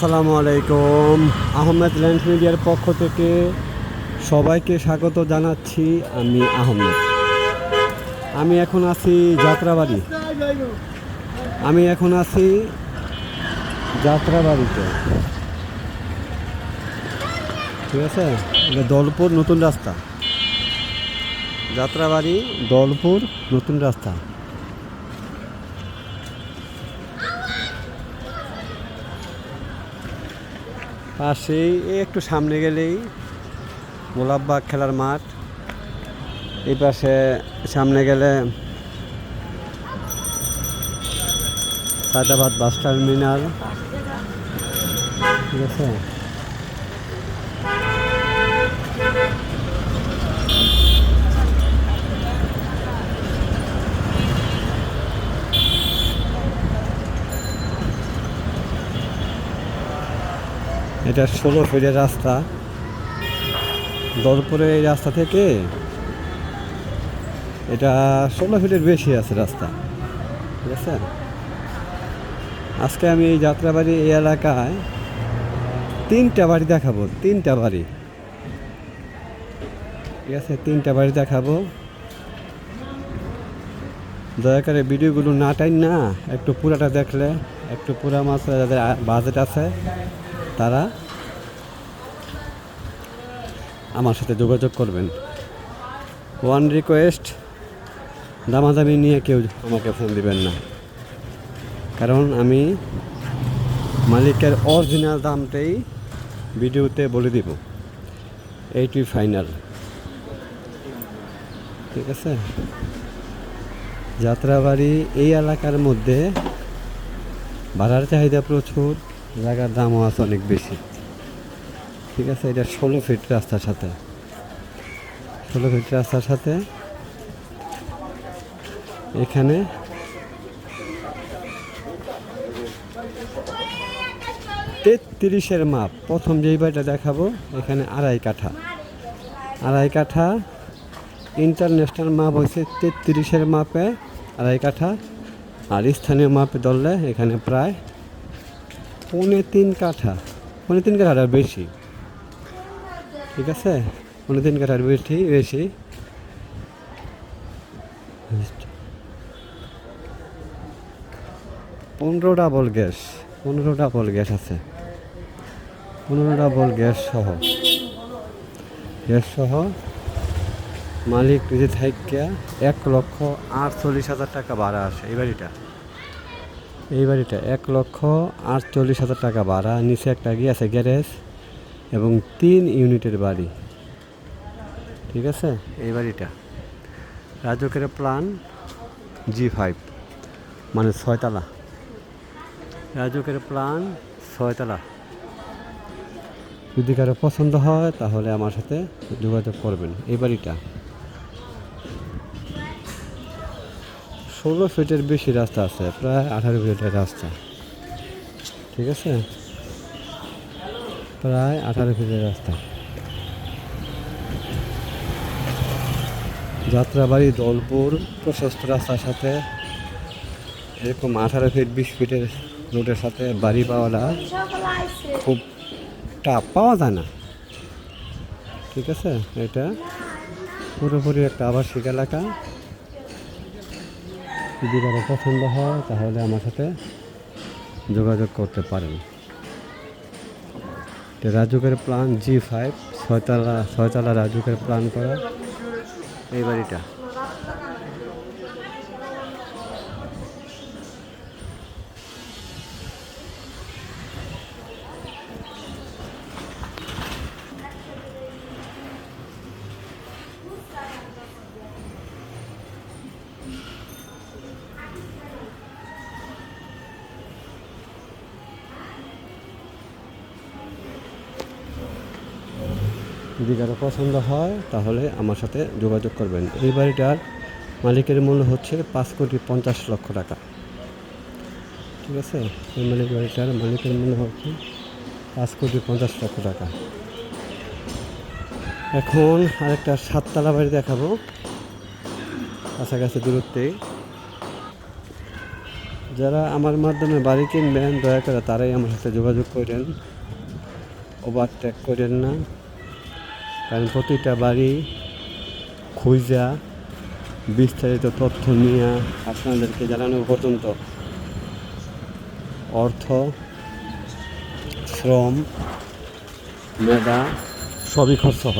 আসসালামু আলাইকুম। আহমেদ ল্যান্ড মিডিয়ার পক্ষ থেকে সবাইকে স্বাগত জানাচ্ছি। আমি আহমেদ। আমি এখন আছি যাত্রাবাড়ি। যাত্রাবাড়িতে, ঠিক আছে। এটা দৌলপুর নতুন রাস্তা। যাত্রাবাড়ি দৌলপুর নতুন রাস্তা। পাশেই একটু সামনে গেলেই গোলাপবাগ খেলার মাঠ। এই পাশে সামনে গেলে সায়দাবাদ বাস টার্মিনাল, ঠিক আছে। এটা 16 ফিটের রাস্তা। দৌলপুরের এই রাস্তা থেকে এটা 16 ফিটের বেশি আছে রাস্তা, ঠিক আছে। আজকে আমি এই যাত্রাবাড়ি এই এলাকায় 3টা বাড়ি দেখাবো। 3টা বাড়ি, ঠিক আছে। 3টা বাড়ি দেখাবো। দয়া করে ভিডিওগুলো না টাইম না, একটু পুরাটা দেখলে, একটু পুরা মাত্রা যাদের বাজেট আছে তারা আমার সাথে যোগাযোগ করবেন। ওয়ান রিকোয়েস্ট, দামাদামি নিয়ে কেউ আমাকে ফোন দিবেন না, কারণ আমি মালিকের অরিজিনাল দামটাই ভিডিওতে বলে দিব। এইটি ফাইনাল, ঠিক আছে। যাত্রাবাড়ি এই এলাকার মধ্যে ভাড়ার চাহিদা প্রচুর, জায়গার দামও আছে অনেক বেশি, ঠিক আছে। এটা 16 ফিট রাস্তার সাথে, 16 ফিট রাস্তার সাথে এখানে 33-এর মাপ। প্রথম যেই বাড়িটা দেখাবো এখানে 2.5 কাঠা। ইন্টারন্যাশনাল মাপ হয়েছে 33-এর মাপে 2.5 কাঠা, আর স্থানীয় মাপে ধরলে এখানে প্রায় 3.5 কাঠা। 3.5 কাঠার বেশি, ঠিক আছে। 3.5 কাঠার বেশি। 15 ডাবল গ্যাস আছে। 15 ডাবল গ্যাস সহ মালিক নিজে থেকে 1,48,000 টাকা ভাড়া আসে। এই বাড়িটা 1,48,000 টাকা ভাড়া। নিচে একটা আছে গ্যারেজ এবং 3 ইউনিটের বাড়ি, ঠিক আছে। এই বাড়িটা রাজকের প্ল্যান G5, মানে 6 তলা। রাজকের প্ল্যান 6 তলা। যদি কারো পছন্দ হয় তাহলে আমার সাথে যোগাযোগ করবেন। এই বাড়িটা 16 ফিটের বেশি রাস্তা আছে, প্রায় 18 ফিটের রাস্তা, ঠিক আছে। প্রায় 18 ফিটের রাস্তা। যাত্রাবাড়ি দৌলপুর প্রশস্ত রাস্তার সাথে এরকম 18 ফিট 20 ফিটের রোডের সাথে বাড়ি পাওয়াটা খুব টাফ, পাওয়া যায় না, ঠিক আছে। এটা পুরোপুরি একটা আবাসিক এলাকা। যদি কারো পছন্দ হয় তাহলে আমার সাথে যোগাযোগ করতে পারেন। রাজুকের প্ল্যান G5, 6 তলা রাজুকের প্ল্যান করা এই বাড়িটা। যদি কারো পছন্দ হয় তাহলে আমার সাথে যোগাযোগ করবেন। এই বাড়িটার মালিকের মূল্য হচ্ছে 5,50,00,000 টাকা, ঠিক আছে। এই বাড়িটার মালিকের মূল্য হচ্ছে 5,50,00,000 টাকা। এখন আরেকটা 7 তলা বাড়ি দেখাবো কাছাকাছি দূরত্বে। যারা আমার মাধ্যমে বাড়ি কিনবেন দয়া করে তারাই আমার সাথে যোগাযোগ করেন, ওভারটেক করেন না। কারণ প্রতিটা বাড়ি খুঁজা বিস্তারিত তথ্য নিয়ে আপনাদেরকে জানানো পর্যন্ত অর্থ, শ্রম, মেধা সবই খরচ হয়।